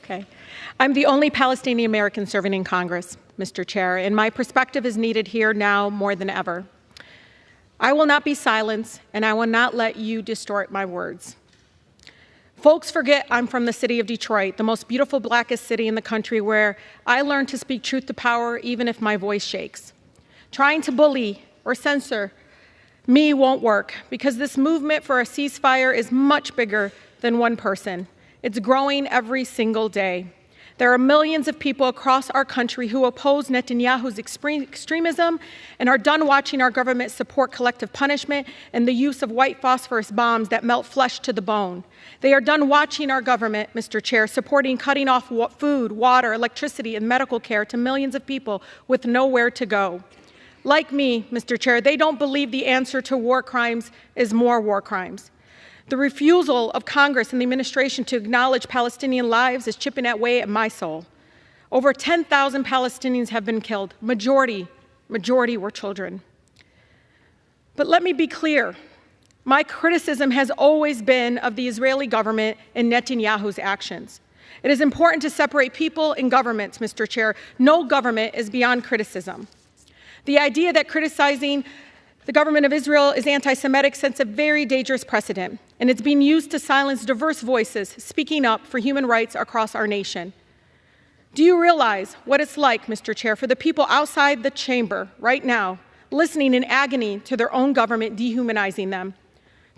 Okay. I'm the only Palestinian American serving in Congress, Mr. Chair, and my perspective is needed here now more than ever. I will not be silenced, and I will not let you distort my words. Folks forget I'm from the city of Detroit, the most beautiful, blackest city in the country, where I learned to speak truth to power even if my voice shakes. Trying to bully or censor me won't work, because this movement for a ceasefire is much bigger than one person. It's growing every single day. There are millions of people across our country who oppose Netanyahu's extremism and are done watching our government support collective punishment and the use of white phosphorus bombs that melt flesh to the bone. They are done watching our government, Mr. Chair, supporting cutting off food, water, electricity, and medical care to millions of people with nowhere to go. Like me, Mr. Chair, they don't believe the answer to war crimes is more war crimes. The refusal of Congress and the administration to acknowledge Palestinian lives is chipping away at my soul. Over 10,000 Palestinians have been killed. Majority were children. But let me be clear. My criticism has always been of the Israeli government and Netanyahu's actions. It is important to separate people and governments, Mr. Chair. No government is beyond criticism. The idea that criticizing the government of Israel is anti-Semitic sets a very dangerous precedent, and it's being used to silence diverse voices speaking up for human rights across our nation. Do you realize what it's like, Mr. Chair, for the people outside the chamber right now, listening in agony to their own government dehumanizing them?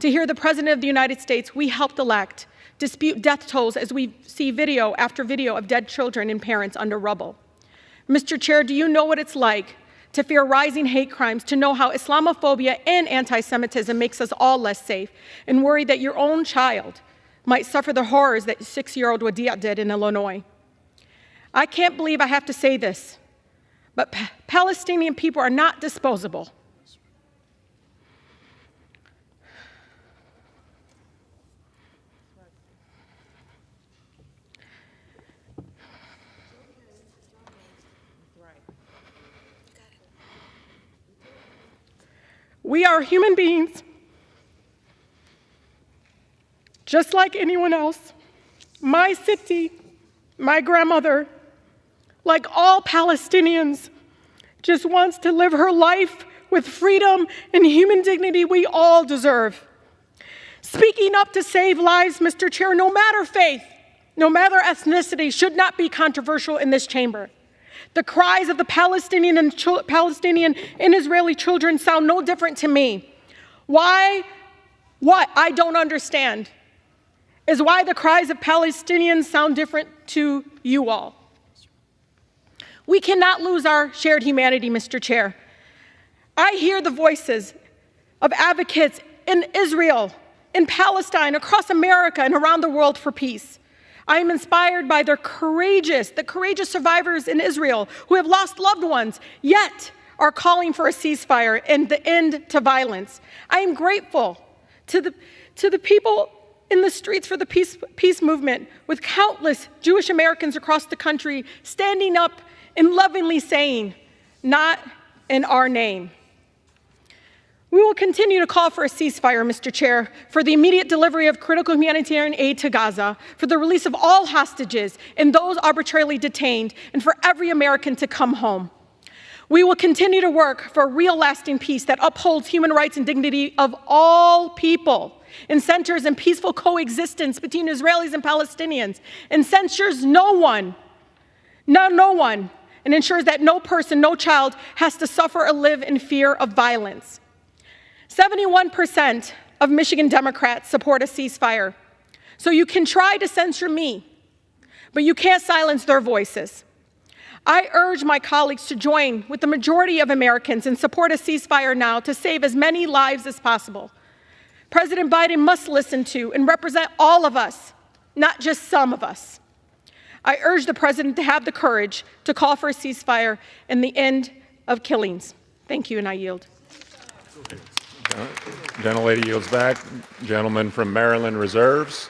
To hear the President of the United States we helped elect dispute death tolls as we see video after video of dead children and parents under rubble? Mr. Chair, do you know what it's like to fear rising hate crimes, to know how Islamophobia and anti-Semitism makes us all less safe, and worry that your own child might suffer the horrors that 6-year-old Wadia did in Illinois? I can't believe I have to say this, but Palestinian people are not disposable. We are human beings, just like anyone else. My city, my grandmother, like all Palestinians, just wants to live her life with freedom and human dignity we all deserve. Speaking up to save lives, Mr. Chair, no matter faith, no matter ethnicity, should not be controversial in this chamber. The cries of the Palestinian and Israeli children sound no different to me. What I don't understand is why the cries of Palestinians sound different to you all. We cannot lose our shared humanity, Mr. Chair. I hear the voices of advocates in Israel, in Palestine, across America, and around the world for peace. I am inspired by the courageous survivors in Israel who have lost loved ones, yet are calling for a ceasefire and the end to violence. I am grateful to the people in the streets for the peace movement, with countless Jewish Americans across the country standing up and lovingly saying, "Not in our name." We will continue to call for a ceasefire, Mr. Chair, for the immediate delivery of critical humanitarian aid to Gaza, for the release of all hostages and those arbitrarily detained, and for every American to come home. We will continue to work for a real lasting peace that upholds human rights and dignity of all people and centers in peaceful coexistence between Israelis and Palestinians, and censures no one, and ensures that no person, no child has to suffer or live in fear of violence. 71% of Michigan Democrats support a ceasefire. So you can try to censure me, but you can't silence their voices. I urge my colleagues to join with the majority of Americans and support a ceasefire now to save as many lives as possible. President Biden must listen to and represent all of us, not just some of us. I urge the President to have the courage to call for a ceasefire and the end of killings. Thank you, and I yield. Gentlelady yields back. Gentleman from Maryland reserves.